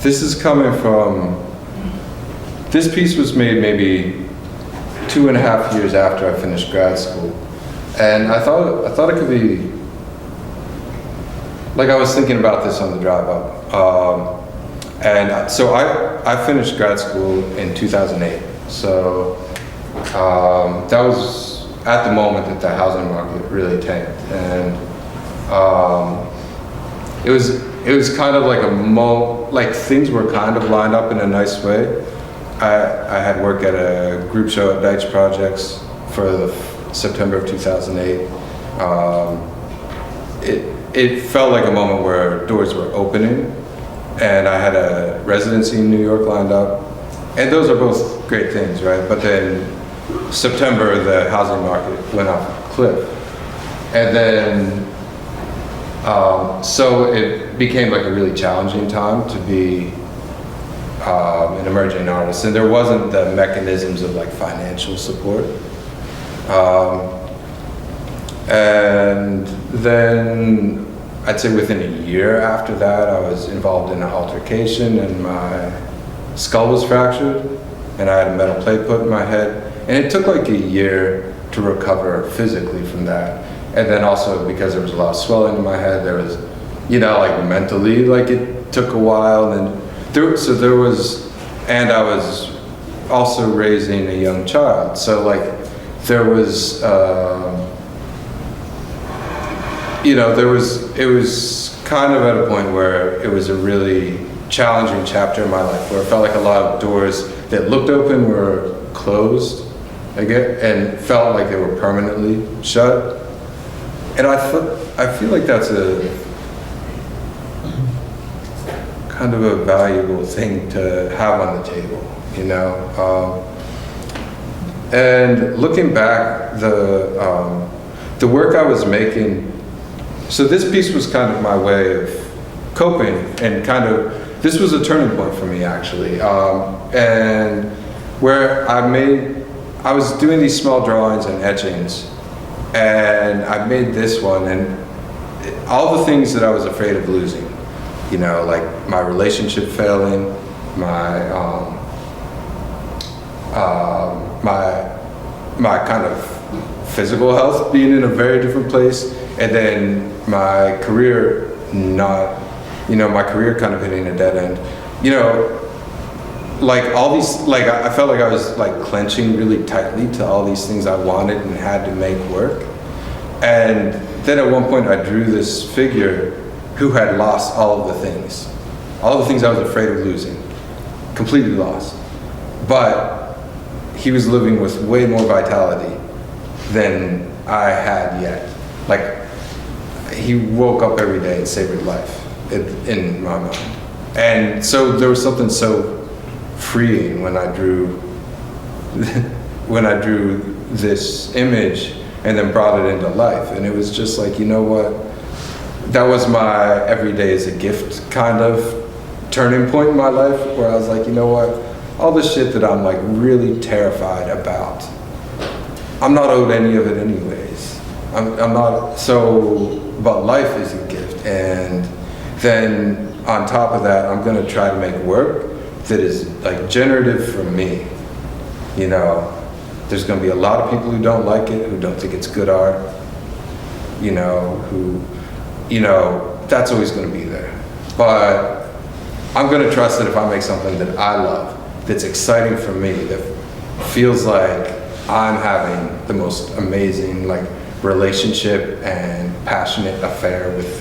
This is coming from, this piece was made maybe 2.5 years after I finished grad school. And I thought it could be, like I was thinking about this on the drive up. And so I finished grad school in 2008. So that was at the moment that the housing market really tanked. And it was kind of like things were kind of lined up in a nice way. I had work at a group show at Deitch Projects for the September of 2008. It felt like a moment where doors were opening, and I had a residency in New York lined up, and those are both great things, right? But then September, the housing market went off a cliff, and then so it became like a really challenging time to be an emerging artist, and there wasn't the mechanisms of like financial support. And then I'd say within a year after that, I was involved in an altercation and my skull was fractured and I had a metal plate put in my head. And it took like a year to recover physically from that. And then also because there was a lot of swelling in my head, there was, like mentally, like it took a while. And and I was also raising a young child. So like there was, it was kind of at a point where it was a really challenging chapter in my life, where it felt like a lot of doors that looked open were closed, and felt like they were permanently shut. And I feel like that's a kind of a valuable thing to have on the table, And looking back, the work I was making. So this piece was kind of my way of coping, and this was a turning point for me actually, and where I was doing these small drawings and etchings, and I made this one, and all the things that I was afraid of losing, like my relationship failing, my kind of physical health being in a very different place, and then my career my career kind of hitting a dead end. Like all these, like I felt like I was like clenching really tightly to all these things I wanted and had to make work. And then at one point I drew this figure who had lost all of the things I was afraid of losing, completely lost. But he was living with way more vitality than I had yet. Like, he woke up every day and savored life in my mind. And so there was something so freeing when I drew this image and then brought it into life. And it was just like, you know what? That was my everyday is a gift kind of turning point in my life, where I was like, you know what? All the shit that I'm like really terrified about, I'm not owed any of it anyways. I'm not, but life is a gift. And then on top of that, I'm gonna try to make work that is like generative for me. There's gonna be a lot of people who don't like it, who don't think it's good art, that's always gonna be there. But I'm gonna trust that if I make something that I love, that's exciting for me, that feels like I'm having the most amazing relationship and passionate affair with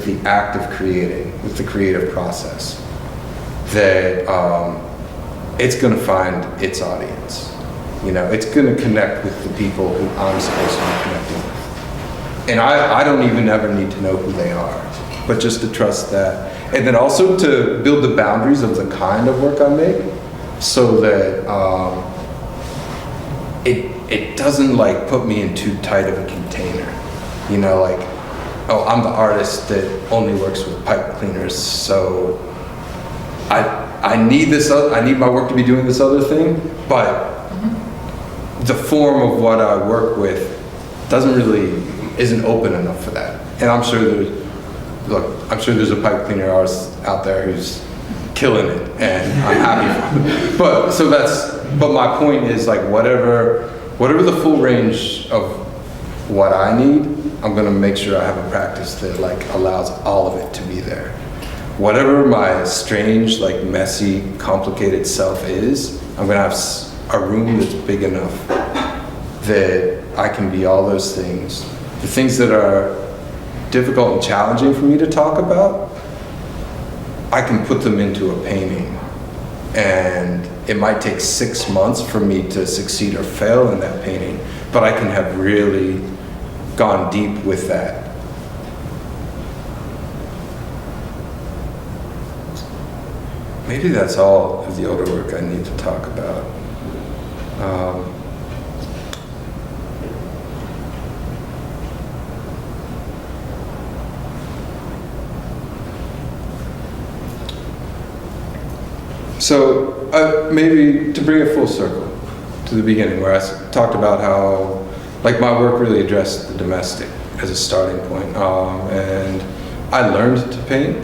the act of creating, with the creative process, that it's gonna find its audience. It's gonna connect with the people who I'm supposed to be connecting with. And I don't even ever need to know who they are, but just to trust that. And then also to build the boundaries of the kind of work I make, so that it doesn't put me in too tight of a container. Oh, I'm the artist that only works with pipe cleaners, so I need my work to be doing this other thing, but the form of what I work with isn't open enough for that. And I'm sure there's a pipe cleaner artist out there who's killing it, and I'm happy. But my point is like whatever the full range of what I need, I'm gonna make sure I have a practice that like allows all of it to be there. Whatever my strange, like messy, complicated self is, I'm gonna have a room that's big enough that I can be all those things. The things that are difficult and challenging for me to talk about, I can put them into a painting. And it might take 6 months for me to succeed or fail in that painting, but I can have really gone deep with that. Maybe that's all of the older work I need to talk about. So maybe to bring it full circle to the beginning, where I talked about how like my work really addressed the domestic as a starting point. And I learned to paint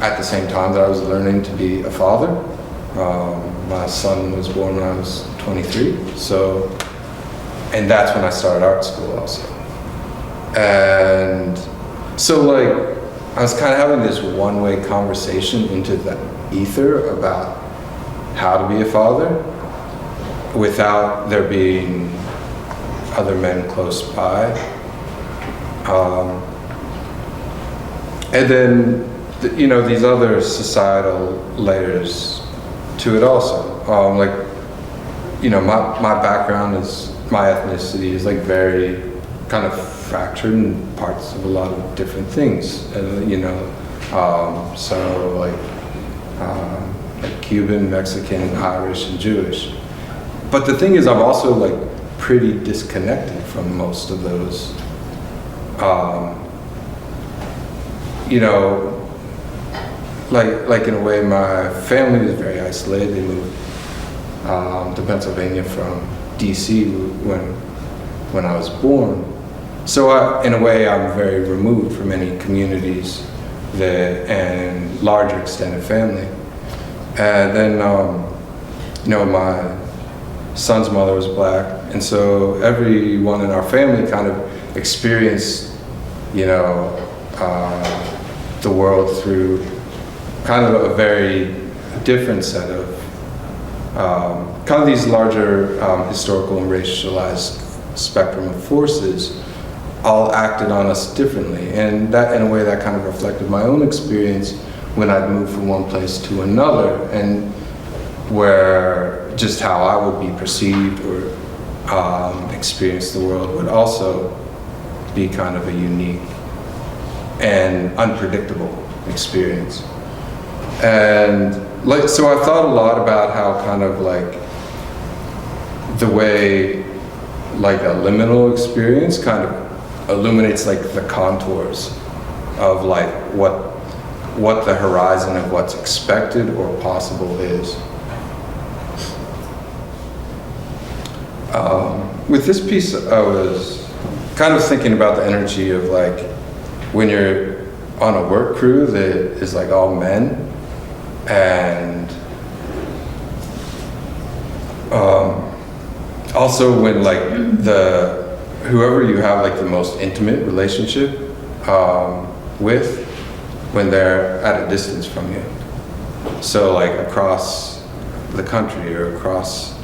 at the same time that I was learning to be a father. My son was born when I was 23, and that's when I started art school also. And so like, I was kind of having this one-way conversation into the ether about how to be a father without there being other men close by. And then, these other societal layers to it also. My background is, my ethnicity is like very kind of fractured in parts of a lot of different things, so like Cuban, Mexican, Irish, and Jewish. But the thing is, I'm also like pretty disconnected from most of those. Like in a way, my family is very isolated. They moved to Pennsylvania from DC when I was born. So in a way, I'm very removed from any communities and larger extended family. And then, my son's mother was black, and so everyone in our family kind of experienced, the world through kind of a very different set of kind of these larger historical and racialized spectrum of forces all acted on us differently. And that, in a way, that kind of reflected my own experience when I'd moved from one place to another, and where just how I would be perceived or experience the world would also be kind of a unique and unpredictable experience. And so I thought a lot about how kind of like the way like a liminal experience kind of illuminates like the contours of like what the horizon of what's expected or possible is. With this piece, I was kind of thinking about the energy of like when you're on a work crew that is like all men, and also when like whoever you have like the most intimate relationship with, when they're at a distance from you. So like across the country or across,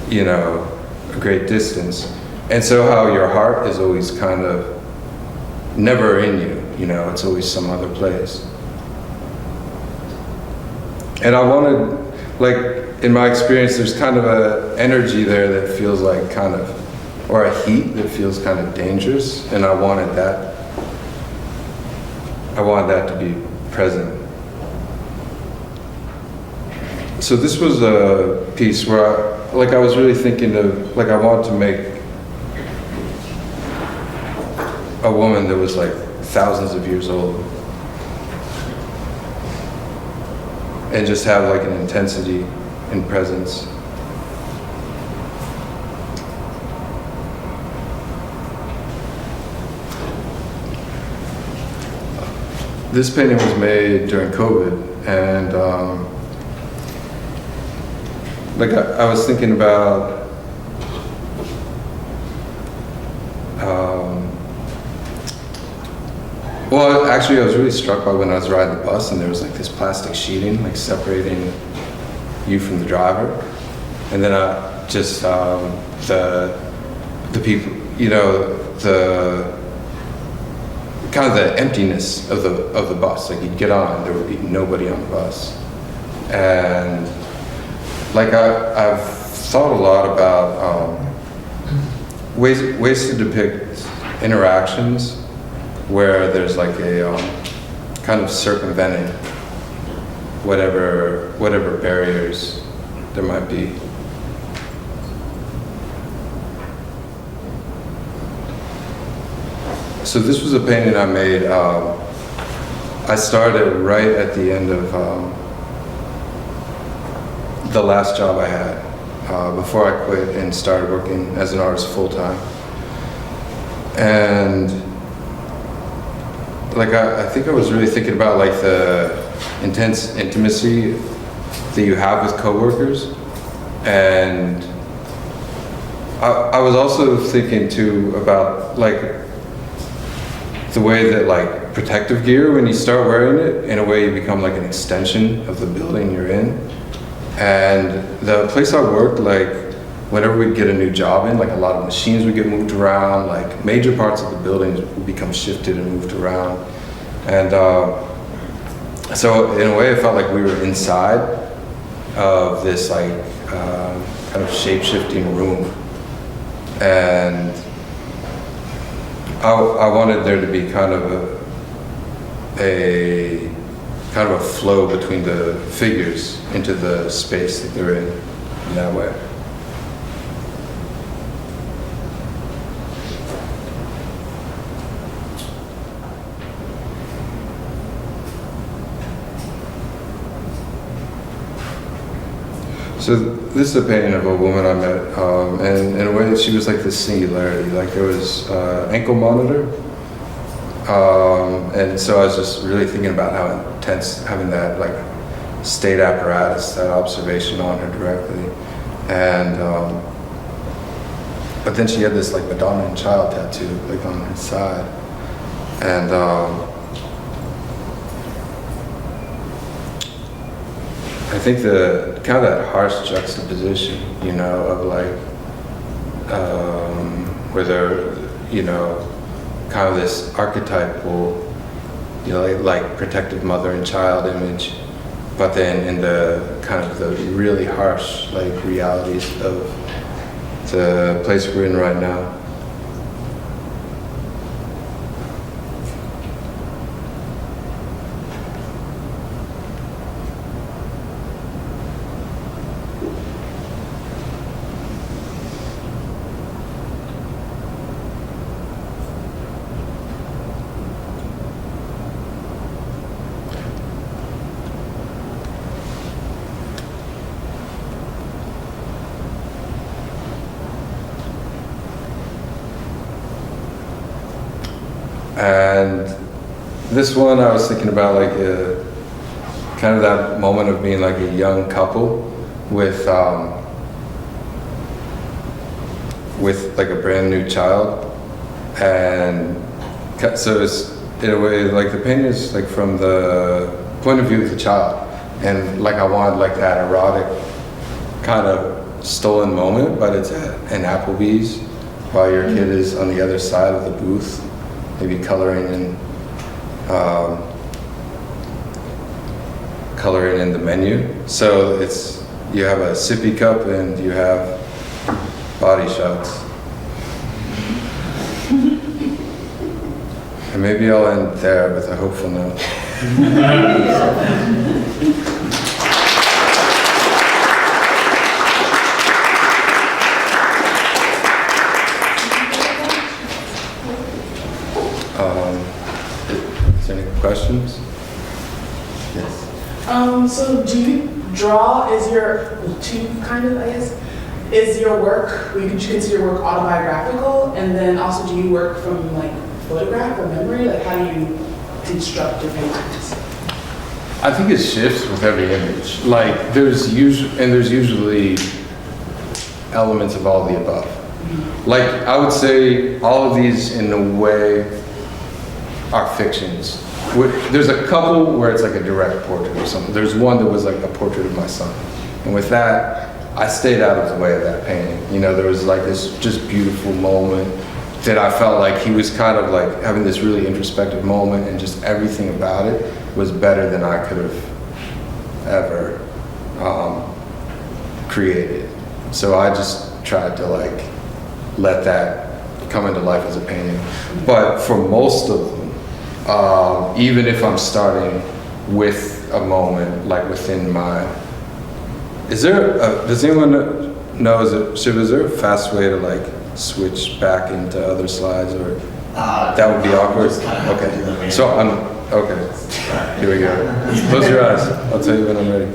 a great distance. And so how your heart is always kind of never in you, it's always some other place. And I wanted, like, in my experience, there's kind of an energy there that feels like kind of, or a heat that feels kind of dangerous, and I wanted that to be present. So this was a piece where I was really thinking of, like, I wanted to make a woman that was like thousands of years old, and just have like an intensity and presence. This painting was made during COVID, and like I was thinking about well, actually, I was really struck by when I was riding the bus and there was like this plastic sheeting like separating you from the driver, and then I just the people, you know, the kind of the emptiness of the bus. Like you'd get on and there would be nobody on the bus, and like I've thought a lot about ways to depict interactions where there's like a kind of circumventing whatever barriers there might be. So this was a painting I made. I started right at the end of the last job I had before I quit and started working as an artist full time. And like I think I was really thinking about like the intense intimacy that you have with coworkers, and I was also thinking too about like the way that like protective gear, when you start wearing it, in a way you become like an extension of the building you're in. And the place I worked, like whenever we'd get a new job in, like a lot of machines would get moved around, like major parts of the building would become shifted and moved around. And so in a way it felt like we were inside of this like kind of shape-shifting room. And I wanted there to be kind of a flow between the figures into the space that they're in that way. So this is a painting of a woman I met, and in a way she was like this singularity, like there was ankle monitor, and so I was just really thinking about how intense having that like state apparatus, that observation on her directly, and but then she had this like Madonna and Child tattoo like on her side, and I think the kind of that harsh juxtaposition, you know, of like where they're, you know, kind of this archetypal, you know, like protective mother and child image, but then in the kind of the really harsh like realities of the place we're in right now. And this one I was thinking about like kind of that moment of being like a young couple with like a brand new child, and so it's in a way like the painting is like from the point of view of the child, and like I wanted like that erotic kind of stolen moment, but it's at an Applebee's while your kid is on the other side of the booth, maybe coloring in the menu. So it's, you have a sippy cup and you have body shots. And maybe I'll end there with a hopeful note. Is there any questions? Yes. So do you draw, is your work, would you consider your work autobiographical? And then also do you work from like photograph or memory? Like how do you construct your paintings? I think it shifts with every image. Like there's usually elements of all the above. Like I would say all of these in a way are fictions. There's a couple where it's like a direct portrait or something. There's one that was like a portrait of my son. And with that, I stayed out of the way of that painting. You know, there was like this just beautiful moment that I felt like he was kind of like having this really introspective moment, and just everything about it was better than I could have ever created. So I just tried to like let that come into life as a painting. But for most of them, even if I'm starting with a moment like within my, does anyone know, is there a fast way to like switch back into other slides, or that would be awkward? Okay, so okay, here we go. Close your eyes, I'll tell you when I'm ready.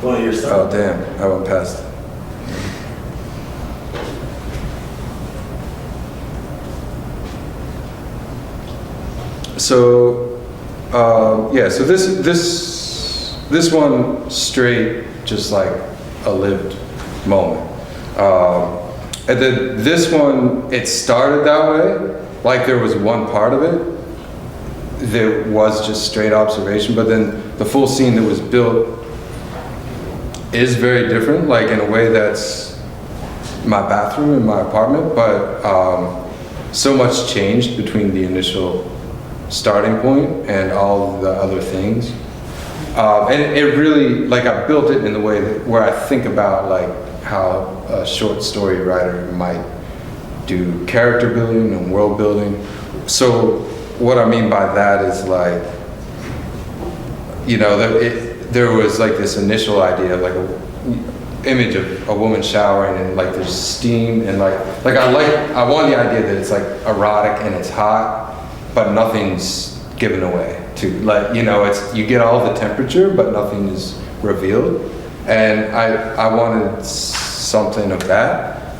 Oh damn, I went past. So yeah, so this one straight, just like a lived moment. And then this one, it started that way, like there was one part of it that was just straight observation, but then the full scene that was built is very different, like in a way that's my bathroom in my apartment, but so much changed between the initial starting point and all the other things. And it really, like I built it in the way that, where I think about like how a short story writer might do character building and world building. So what I mean by that is like, you know, there was like this initial idea of like a image of a woman showering, and like there's steam, and like I want the idea that it's like erotic and it's hot, but nothing's given away to, like, you know, it's, you get all the temperature but nothing is revealed, and I wanted something of that.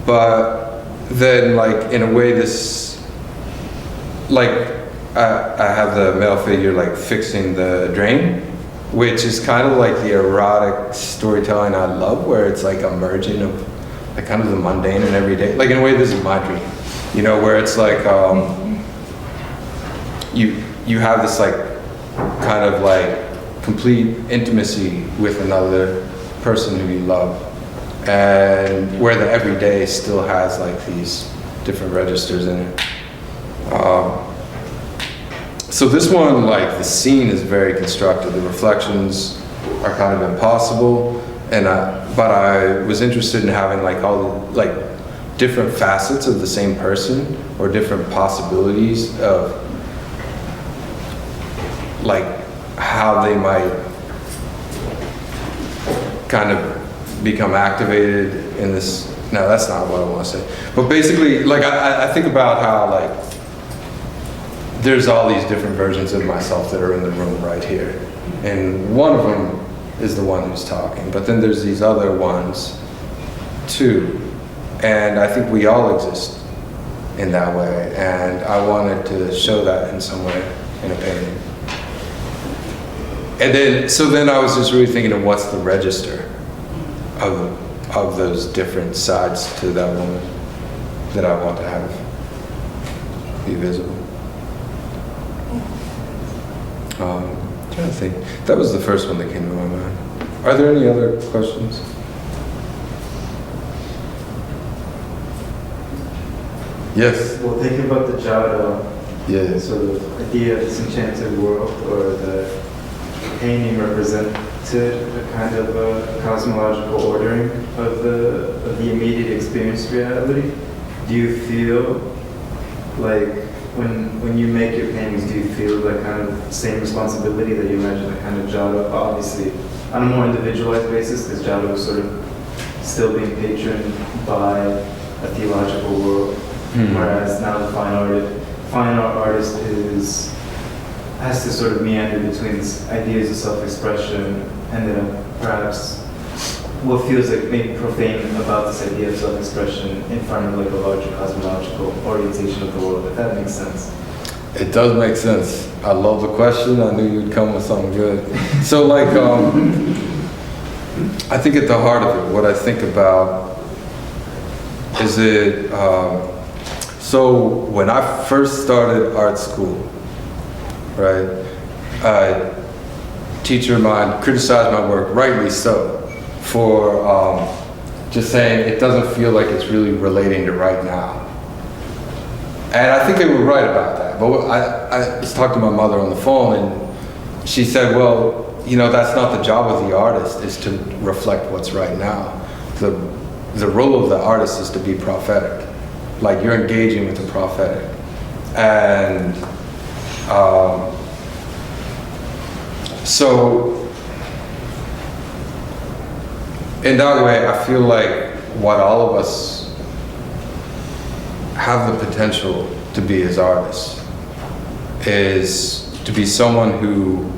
But then like in a way this, like I have the male figure like fixing the drain, which is kind of like the erotic storytelling I love, where it's like a merging of like kind of the mundane and everyday. Like in a way, this is my dream, you know, where it's like you have this like kind of like complete intimacy with another person who you love, and where the everyday still has like these different registers in it. So this one, like the scene is very constructed. The reflections are kind of impossible, and but I was interested in having like all the, like different facets of the same person, or different possibilities of like how they might kind of become activated in this. No, that's not what I want to say. But basically, like I think about how like there's all these different versions of myself that are in the room right here. And one of them is the one who's talking, but then there's these other ones too. And I think we all exist in that way. And I wanted to show that in some way in a painting. And then, so then I was just really thinking of what's the register of those different sides to that woman that I want to have be visible. Trying to think. That was the first one that came to my mind. Are there any other questions? Yes. Well, thinking about the Jado, Yeah. sort of idea of this enchanted world, or the painting represented a kind of a cosmological ordering of the immediate experienced reality. Do you feel like when you make your paintings, do you feel that kind of same responsibility that you imagine the kind of Jado, obviously on a more individualized basis, because Jado was sort of still being patroned by a theological world, whereas now the fine art artist has to sort of meander between these ideas of self-expression, and then perhaps what feels like maybe profane about this idea of self-expression in front of like a larger cosmological orientation of the world, if that makes sense. It does make sense. I love the question. I knew you'd come with something good. So like, I think at the heart of it, what I think about is it, so when I first started art school, right, a teacher of mine criticized my work, rightly so, for just saying it doesn't feel like it's really relating to right now. And I think they were right about that. But I was talking to my mother on the phone, and she said, well, you know, that's not the job of the artist, is to reflect what's right now. The role of the artist is to be prophetic. Like, you're engaging with the prophetic. And so, in that way, I feel like what all of us have the potential to be as artists is to be someone who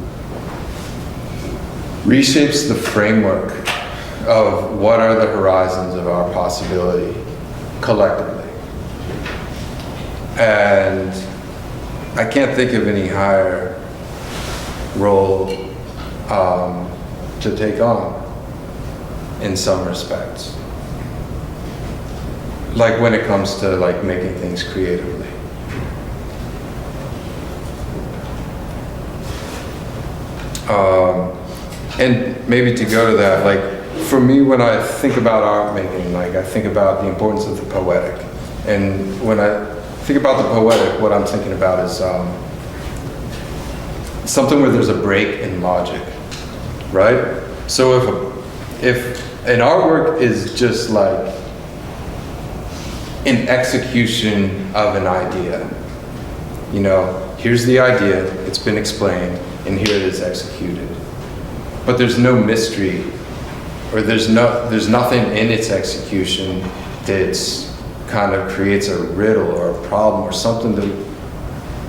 reshapes the framework of what are the horizons of our possibility collectively. And I can't think of any higher role to take on in some respects. Like when it comes to like making things creatively. And maybe to go to that, like for me, when I think about art making, like I think about the importance of the poetic. And when I think about the poetic, what I'm thinking about is something where there's a break in logic, right? So if an artwork is just like an execution of an idea, you know, here's the idea, it's been explained, and here it is executed. But there's no mystery, or there's nothing in its execution that's kind of creates a riddle or a problem or something that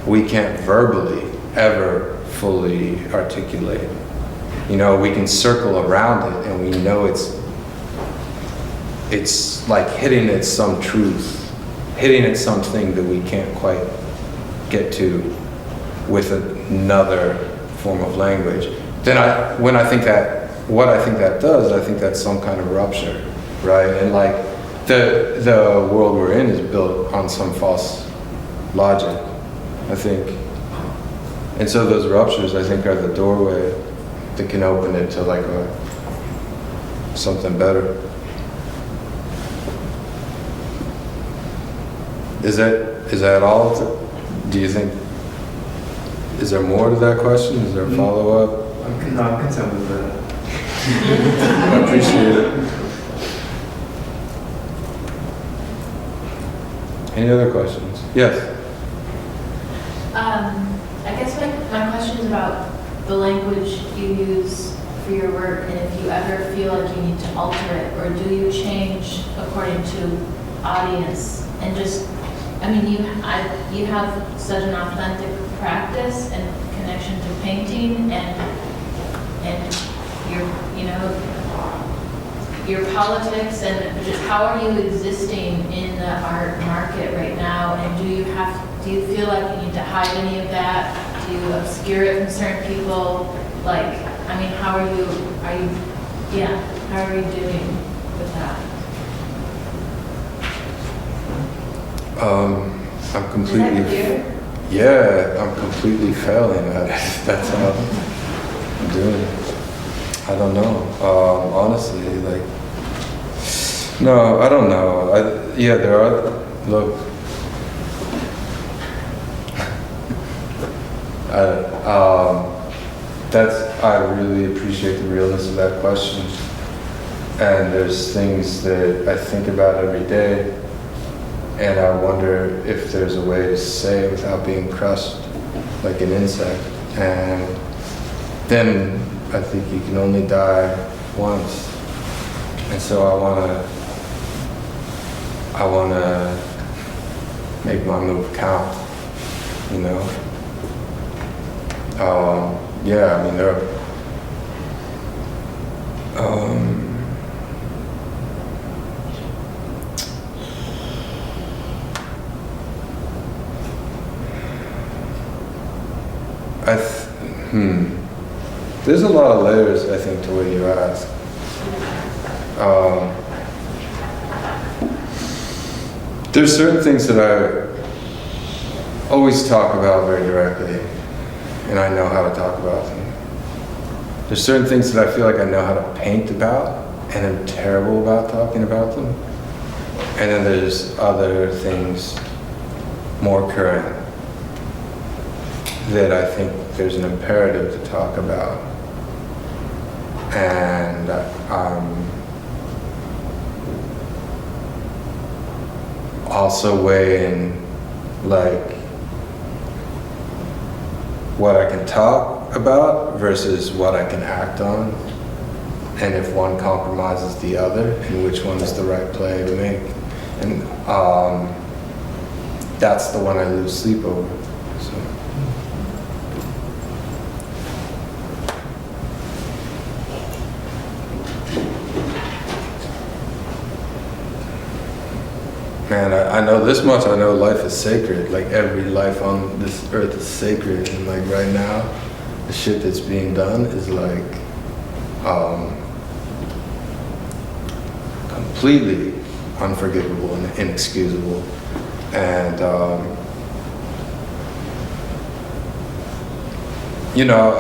we can't verbally ever fully articulate. You know, we can circle around it and we know it's like hitting at some truth, hitting at something that we can't quite get to with another form of language. Then what I think that does, I think that's some kind of rupture, right? And like the world we're in is built on some false logic, I think. And so those ruptures, I think, are the doorway that can open it to like something better. Is that all? Do you think? Is there more to that question? Is there a follow-up? I'm content with that. I appreciate it. Any other questions? Yes. I guess my question is about the language you use for your work, and if you ever feel like you need to alter it, or do you change according to audience? And just, I mean, you have such an authentic practice and connection to painting, and your politics, and just how are you existing in the art market right now? And do you feel like you need to hide any of that? Do you obscure it from certain people? Like, I mean, how are you doing with that? I'm completely. Is that clear? Yeah, I'm completely failing at it. That's how I'm doing it. I don't know. Honestly, like, no, I don't know. There are. Look, I really appreciate the realness of that question. And there's things that I think about every day. And I wonder if there's a way to say it without being crushed like an insect. And then I think you can only die once. And so I wanna make my move count, you know? Yeah, I mean, There's a lot of layers, I think, to what you ask. There's certain things that I always talk about very directly, and I know how to talk about them. There's certain things that I feel like I know how to paint about, and I'm terrible about talking about them. And then there's other things more current that I think there's an imperative to talk about. And also weighing like what I can talk about versus what I can act on, and if one compromises the other, and which one is the right play to make. And that's the one I lose sleep over. So. Man, I know this much. I know life is sacred. Like every life on this earth is sacred. And like right now, the shit that's being done is like completely unforgivable and inexcusable. And you know,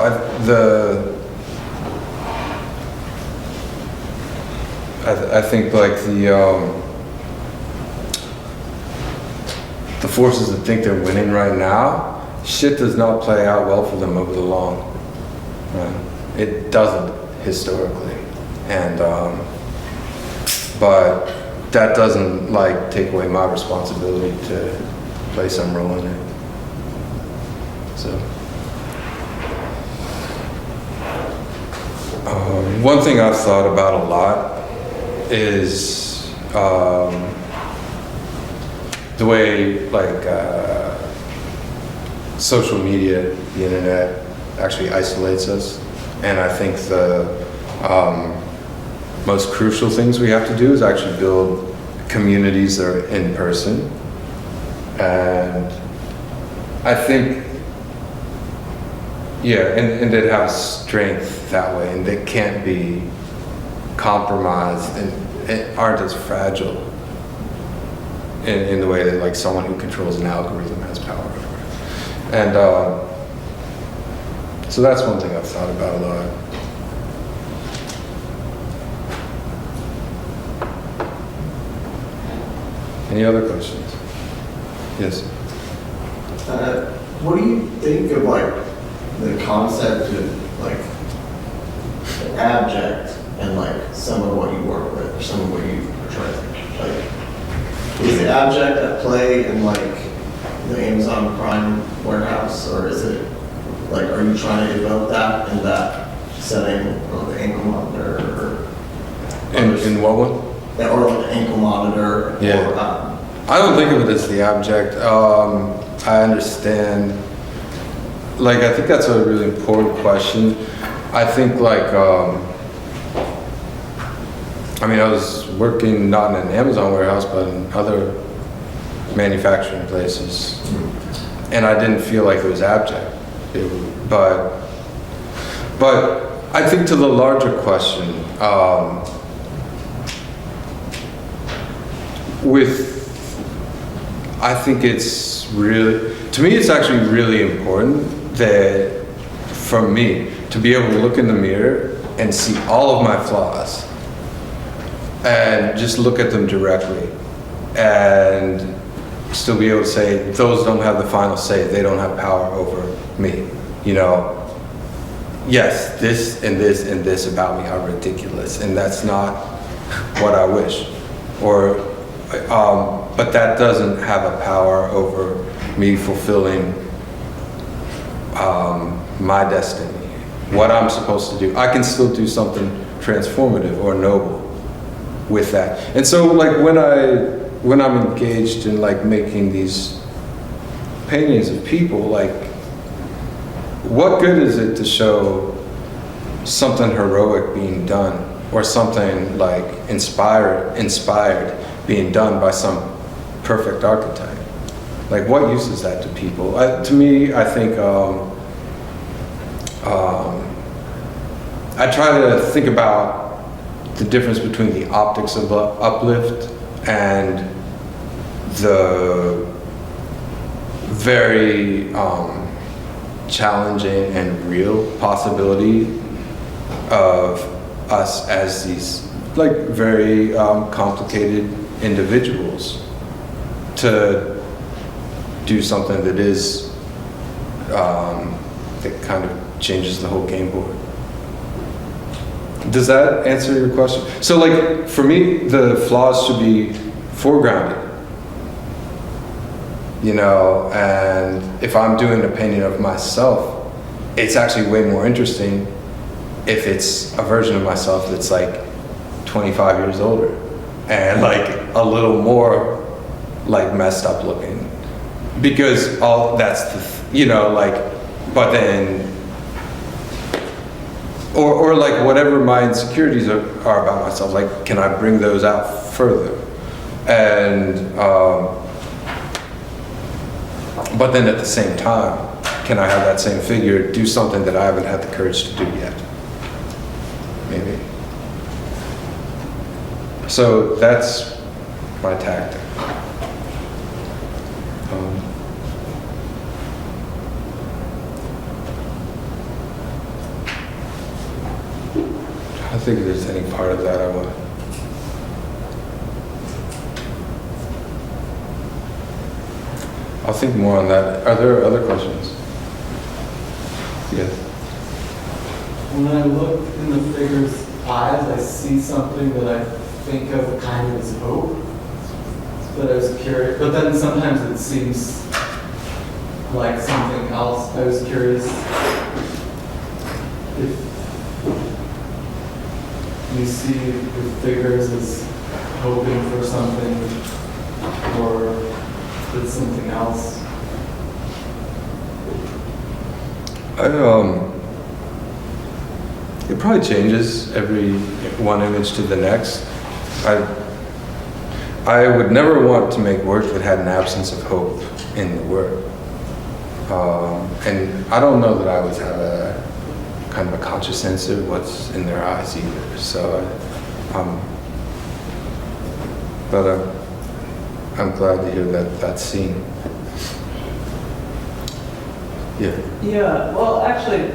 I think like the forces that think they're winning right now, shit does not play out well for them over the long run. It doesn't historically, and but that doesn't like take away my responsibility to play some role in it. So, one thing I've thought about a lot is the way like social media, the internet, actually isolates us. And I think the most crucial things we have to do is actually build communities that are in person. And I think, yeah, and that have strength that way, and they can't be compromised and aren't as fragile in the way that like someone who controls an algorithm has power over it. And so that's one thing I've thought about a lot. Any other questions? Yes. What do you think of like the concept of like abject and like some of what you work with or some of what you portray? Like, is the abject at play in like the Amazon Prime warehouse, or is it like, are you trying to evoke that in that setting, or the ankle monitor, or In what one? or like the ankle monitor? Yeah. Or, I don't think of it as the abject. I understand. Like, I think that's a really important question. I think like, I mean, I was working not in an Amazon warehouse, but in other manufacturing places. And I didn't feel like it was abject. But I think to the larger question, I think it's really, to me, it's actually really important that for me to be able to look in the mirror and see all of my flaws and just look at them directly and still be able to say, those don't have the final say, they don't have power over me. You know, yes, this and this and this about me are ridiculous, and that's not what I wish. But that doesn't have a power over me fulfilling my destiny, what I'm supposed to do. I can still do something transformative or noble with that. And so like when I'm engaged in like making these paintings of people, like what good is it to show something heroic being done or something like inspired being done by some perfect archetype? Like what use is that to people? To me, I think I try to think about the difference between the optics of uplift and the very challenging and real possibility of us as these like very complicated individuals to do something that is that kind of changes the whole game board. Does that answer your question? So like for me, the flaws should be foregrounded, you know, and if I'm doing a painting of myself, it's actually way more interesting if it's a version of myself that's like 25 years older and like a little more like messed up looking, because all that's the, you know, like, but then or like whatever my insecurities are about myself, like can I bring those out further? And but then at the same time, can I have that same figure do something that I haven't had the courage to do yet? Maybe. So that's my tactic. I think if there's any part of that I want. I'll think more on that. Are there other questions? Yes. When I look in the figure's eyes, I see something that I think of kind of as hope. But I was curious, but then sometimes it seems like something else. I was curious if you see the figures as hoping for something or it's something else. It probably changes every one image to the next. I would never want to make work that had an absence of hope in the work. And I don't know that I always have a kind of a conscious sense of what's in their eyes either. So, but I'm glad to hear that that's seen. Yeah. Yeah, well, actually,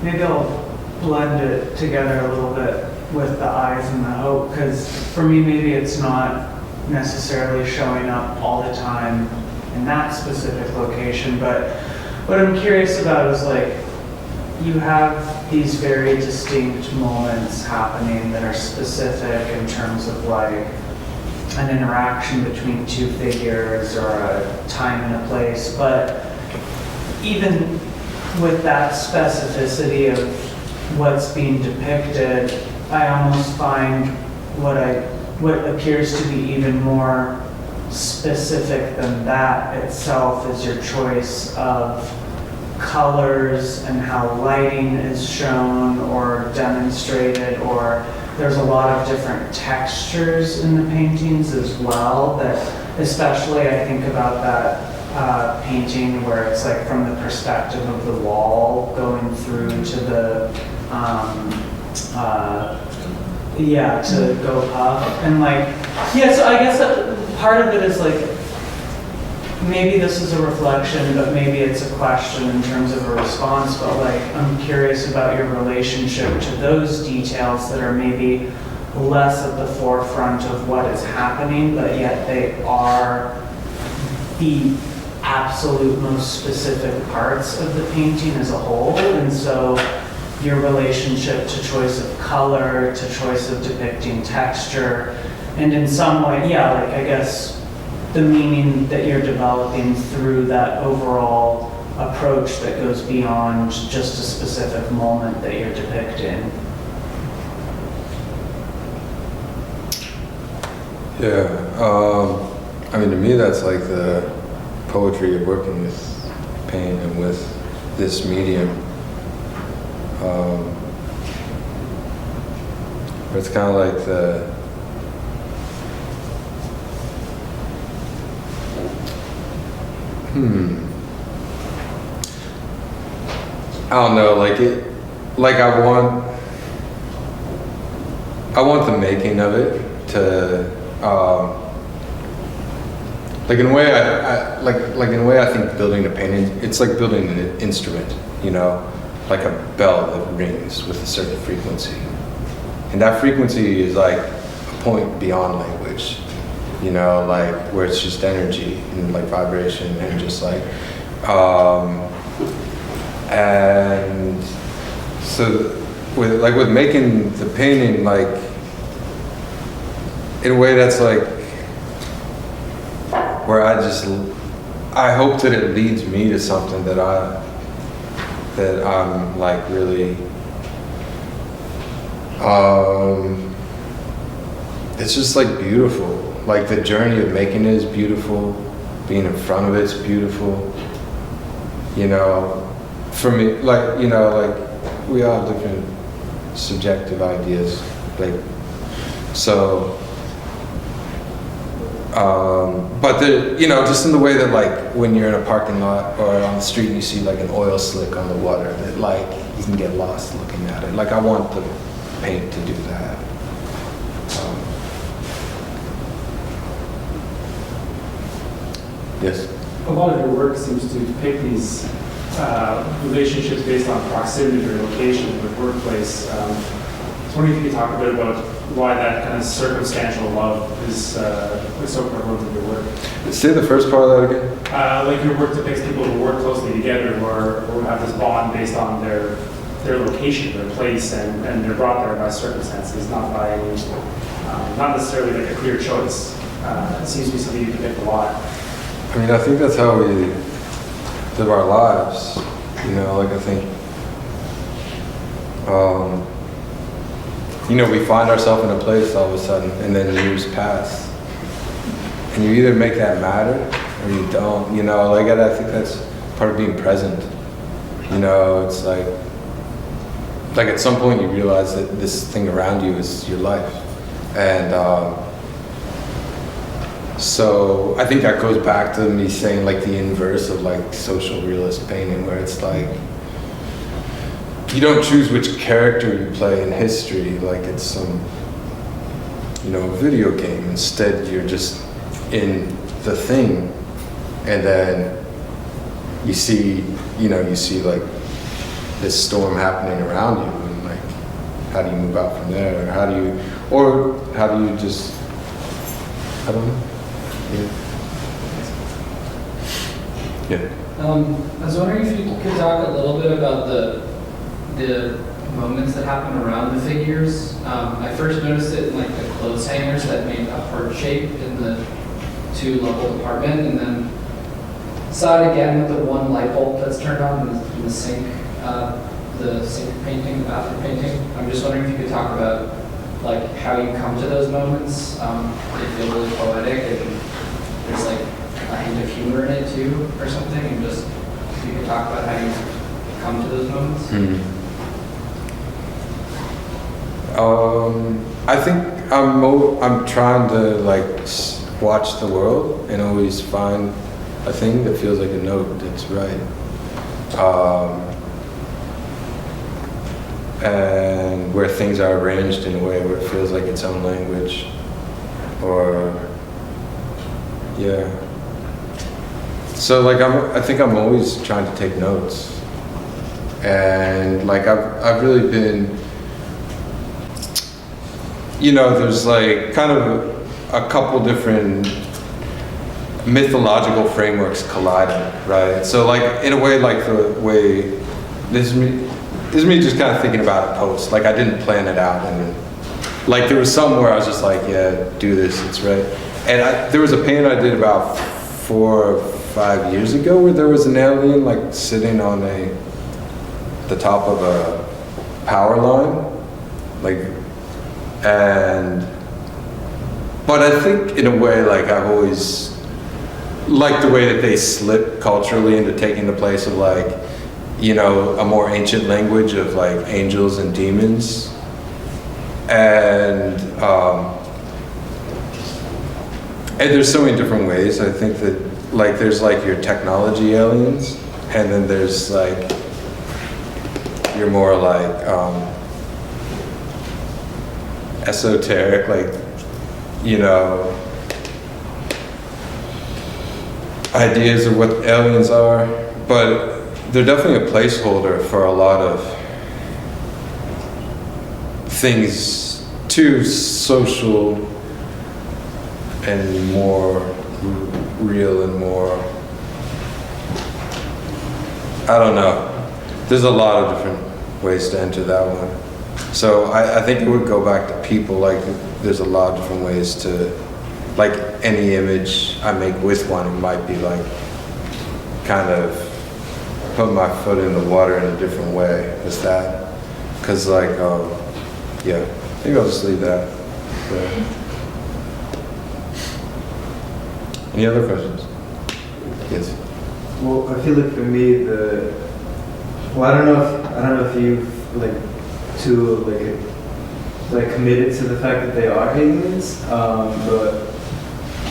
maybe I'll blend it together a little bit with the eyes and the hope, because for me, maybe it's not necessarily showing up all the time in that specific location, but what I'm curious about is like, you have these very distinct moments happening that are specific in terms of like an interaction between two figures or a time and a place, but even with that specificity of what's being depicted, I almost find what appears to be even more specific than that itself is your choice of colors and how lighting is shown or demonstrated, or there's a lot of different textures in the paintings as well, that especially I think about that painting where it's like from the perspective of the wall going through to the to go up, and like, yeah, so I guess that part of it is like, maybe this is a reflection, but maybe it's a question in terms of a response, but like, I'm curious about your relationship to those details that are maybe less at the forefront of what is happening, but yet they are the absolute most specific parts of the painting as a whole. And so your relationship to choice of color, to choice of depicting texture, and in some way, yeah, like I guess the meaning that you're developing through that overall approach that goes beyond just a specific moment that you're depicting. Yeah, I mean, to me, that's like the poetry of working with paint and with this medium. But it's kind of like the I don't know, like I want the making of it to, like in a way, like in a way, I think building a painting, it's like building an instrument, you know, like a bell that rings with a certain frequency, and that frequency is like a point beyond language, you know, like where it's just energy and like vibration and just like, and so with making the painting, like in a way that's like where I hope that it leads me to something that I'm like really, it's just like beautiful. Like the journey of making it is beautiful. Being in front of it's beautiful. You know, for me, like, you know, like we all have different subjective ideas. Like, so, but you know, just in the way that like when you're in a parking lot or on the street and you see like an oil slick on the water, that like you can get lost looking at it. Like I want the paint to do that. Yes. A lot of your work seems to depict these relationships based on proximity or location with workplace. I was wondering if you could talk a bit about why that kind of circumstantial love is so prevalent in your work. Say the first part of that again. Like your work depicts people who work closely together or have this bond based on their location, their place, and they're brought there by circumstances, not by any, not necessarily like a clear choice. It seems to be something you depict a lot. I mean, I think that's how we live our lives, you know, like I think, you know, we find ourselves in a place all of a sudden and then years pass and you either make that matter or you don't, you know, like I think that's part of being present, you know, it's like at some point you realize that this thing around you is your life. And, so I think that goes back to me saying like the inverse of like social realist painting, where it's like you don't choose which character you play in history like it's some, you know, video game. Instead you're just in the thing, and then you see like this storm happening around you, and like how do you move out from there, or how do you just, I don't know. Yeah. I was wondering if you could talk a little bit about the moments that happen around the figures. I first noticed it in like the clothes hangers that made a heart shape in the 2-level apartment, and then saw it again with the one light bulb that's turned on in the sink painting, the bathroom painting. I'm just wondering if you could talk about like how you come to those moments. They feel really poetic, and there's like a hint of humor in it too, or something. And just if you could talk about how you come to those moments. I think I'm trying to like watch the world and always find a thing that feels like a note that's right. And where things are arranged in a way where it feels like its own language, or yeah. So like I think I'm always trying to take notes, and like I've really been, you know, there's like kind of a couple different mythological frameworks colliding, right? So like in a way, like the way this is me just kind of thinking about a post. Like I didn't plan it out, and like there was some where I was just like, yeah, do this, it's right. And there was a painting I did about 4 or 5 years ago where there was an alien like sitting on the top of a power line, like, but I think in a way, like I've always liked the way that they slip culturally into taking the place of like, you know, a more ancient language of like angels and demons. And there's so many different ways. I think that like there's like your technology aliens, and then there's like you're more like esoteric, like, you know, ideas of what aliens are, but they're definitely a placeholder for a lot of things too social and more real and more, I don't know. There's a lot of different ways to enter that one. So I think it would go back to people, like there's a lot of different ways to, like any image I make with one, it might be like kind of put my foot in the water in a different way. Is that? Because like, yeah, maybe I'll just leave that there. Any other questions? Yes. Well, I feel like for me, I don't know if you like too like committed to the fact that they are aliens, but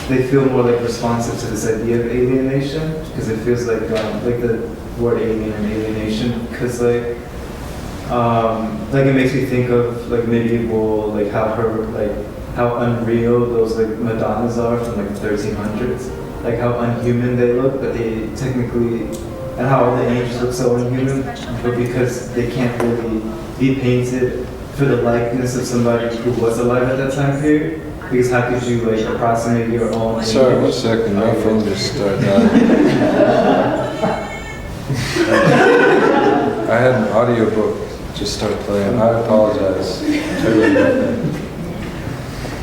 they feel more like responsive to this idea of alienation, because it feels like the word alien and alienation, because like it makes me think of like medieval, like how unreal those like Madonnas are from like the 1300s, like how unhuman they look, but they technically, and how all the angels look so unhuman, but because they can't really be painted for the likeness of somebody who was alive at that time period, because how could you like approximate your own Sorry, image? 1 second, my phone just started dying. I had an audiobook just start playing. I apologize.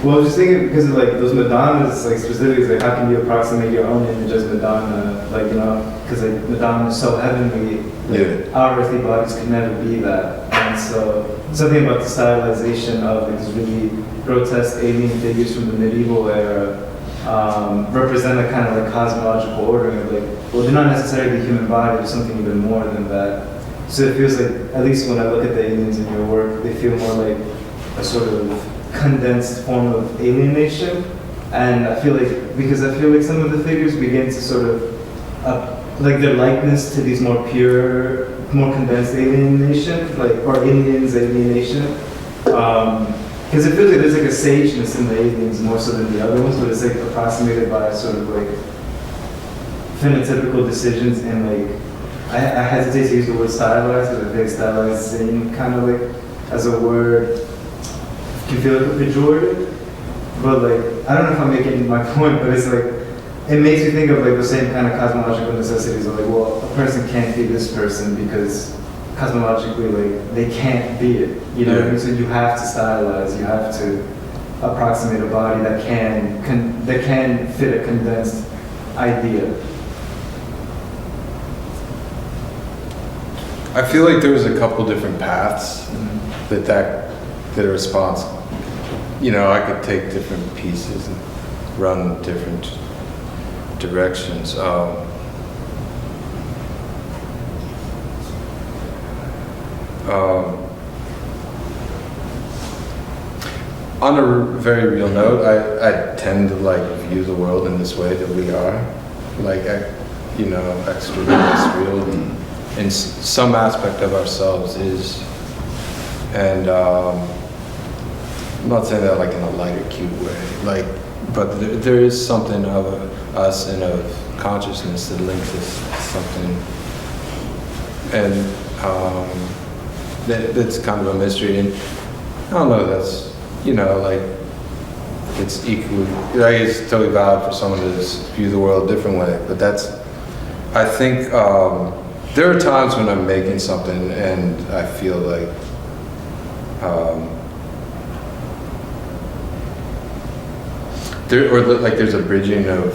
Well, I was just thinking because of like those Madonnas, like specifically, like how can you approximate your own image as Madonna? Like, you know, because like Madonna is so heavenly, like, our earthly bodies could never be that. And so something about the stylization of like these really grotesque alien figures from the medieval era represent a kind of like cosmological ordering of like, well, they're not necessarily the human body, there's something even more than that. So it feels like, at least when I look at the aliens in your work, they feel more like a sort of condensed form of alienation. And I feel like some of the figures begin to sort of, like their likeness to these more pure, more condensed alienation, like, or alienation. Because it feels like there's like a sageness in the aliens more so than the other ones, but it's like approximated by sort of like phenotypical decisions and like, I hesitate to use the word stylized, but I think stylizing kind of like as a word can feel like a pejorative. But like, I don't know if I'm making my point, but it's like, it makes me think of like the same kind of cosmological necessities of like, well, a person can't be this person because cosmologically, like, they can't be it. You know what I mean? So you have to stylize, you have to approximate a body that can fit a condensed idea. I feel like there was a couple different paths that are responsible. You know, I could take different pieces and run different directions. On a very real note, I tend to like view the world in this way that we are, like, you know, extraterrestrial, and some aspect of ourselves is, and I'm not saying that like in a lighter, cute way, like, but there is something of us and of consciousness that links us to something, and that's kind of a mystery, and I don't know, that's, you know, like, it's equally, I guess it's totally valid for someone to view the world a different way, but that's, I think, there are times when I'm making something and I feel like, there's a bridging of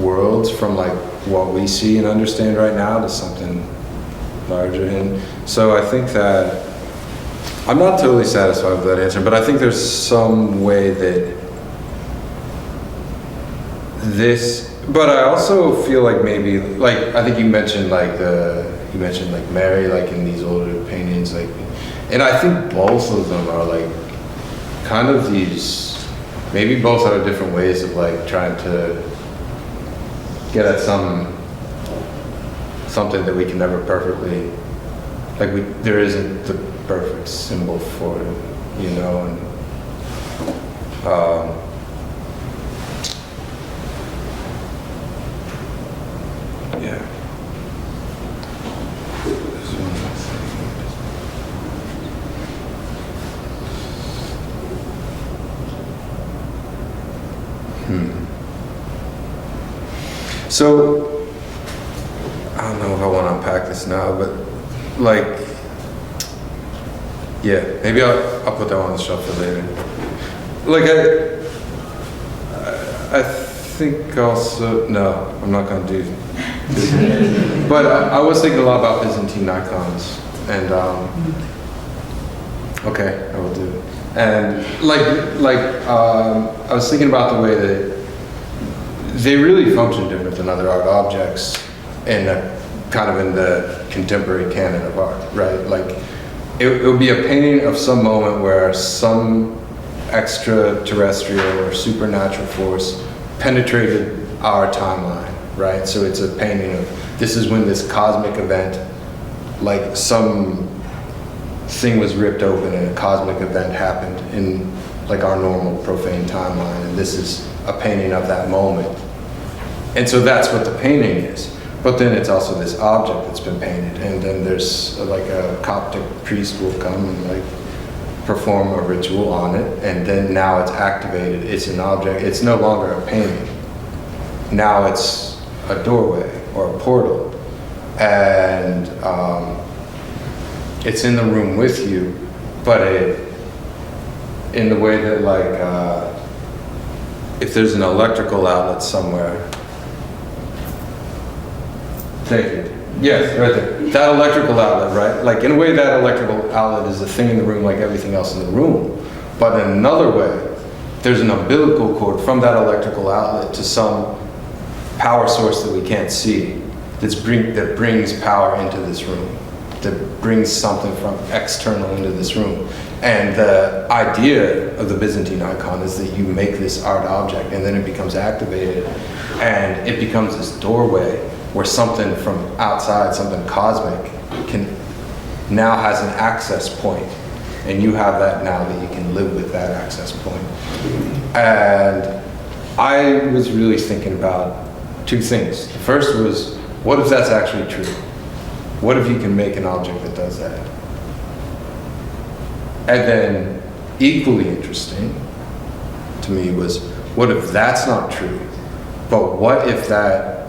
worlds from like what we see and understand right now to something larger. And so I think that, I'm not totally satisfied with that answer, but I think there's some way that but I also feel like maybe, like, I think you mentioned like Mary, like in these older paintings, like, and I think both of them are like kind of these, maybe both are different ways of like trying to get at something that we can never perfectly like there isn't the perfect symbol for it, you know, and yeah. There's one more thing. So, I don't know if I want to unpack this now, but like, yeah, maybe I'll put that one on the shelf for later. Like I think also, no, I'm not going to do this. But I was thinking a lot about Byzantine icons, and okay, I will do it. And I was thinking about the way that they really function different than other art objects in kind of in the contemporary canon of art, right? Like it would be a painting of some moment where some extraterrestrial or supernatural force penetrated our timeline, right? So it's a painting of, this is when this cosmic event, like some thing was ripped open and a cosmic event happened in like our normal profane timeline, and this is a painting of that moment. And so that's what the painting is. But then it's also this object that's been painted, and then there's like a Coptic priest will come and like perform a ritual on it, and then now it's activated, it's an object, it's no longer a painting. Now it's a doorway or a portal, and it's in the room with you, but in the way that like, if there's an electrical outlet somewhere, thank you. Yes, right there. That electrical outlet, right? Like in a way that electrical outlet is a thing in the room like everything else in the room. But in another way, there's an umbilical cord from that electrical outlet to some power source that we can't see that brings power into this room, that brings something from external into this room. And the idea of the Byzantine icon is that you make this art object and then it becomes activated and it becomes this doorway where something from outside, something cosmic, now has an access point, and you have that now that you can live with that access point. And I was really thinking about two things. The first was, what if that's actually true? What if you can make an object that does that? And then, equally interesting to me was, what if that's not true? But what if that,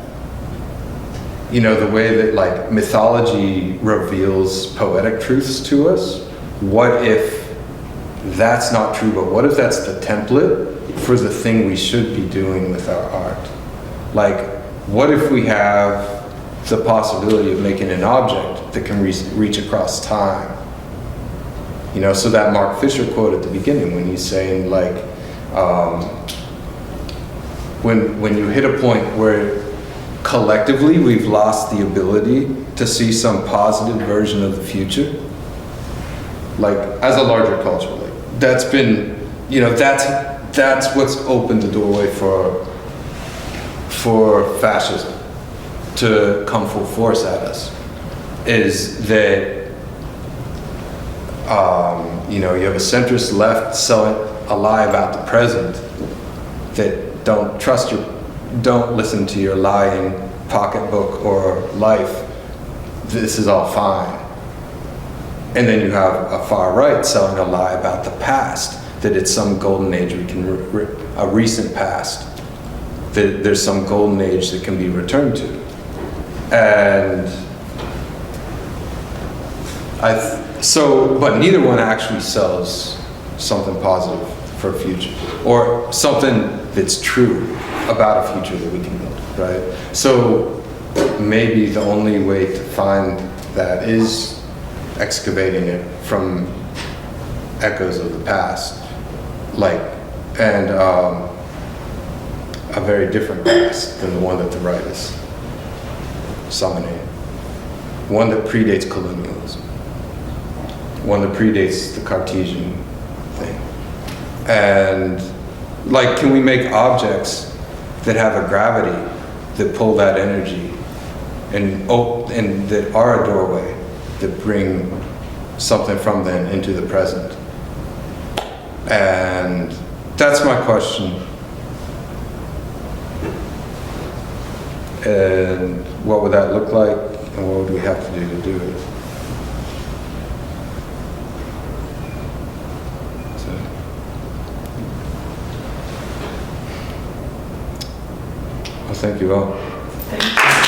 you know, the way that like mythology reveals poetic truths to us, what if that's not true, but what if that's the template for the thing we should be doing with our art? Like, what if we have the possibility of making an object that can reach across time? You know, so that Mark Fisher quote at the beginning when he's saying like, when you hit a point where collectively we've lost the ability to see some positive version of the future, like as a larger culture, like that's been, you know, that's what's opened the doorway for fascism to come full force at us, is that you know, you have a centrist left selling a lie about the present that don't listen to your lying pocketbook or life. This is all fine. And then you have a far right selling a lie about the past, that it's some golden age a recent past, that there's some golden age that can be returned to. And but neither one actually sells something positive for a future, or something that's true about a future that we can build, right? So maybe the only way to find that is excavating it from echoes of the past, like, and a very different past than the one that the right is summoning. One that predates colonialism. One that predates the Cartesian thing. And like, can we make objects that have a gravity that pull that energy and that are a doorway that bring something from then into the present. And that's my question. And what would that look like, and what would we have to do it? So, well, thank you all. Thank you.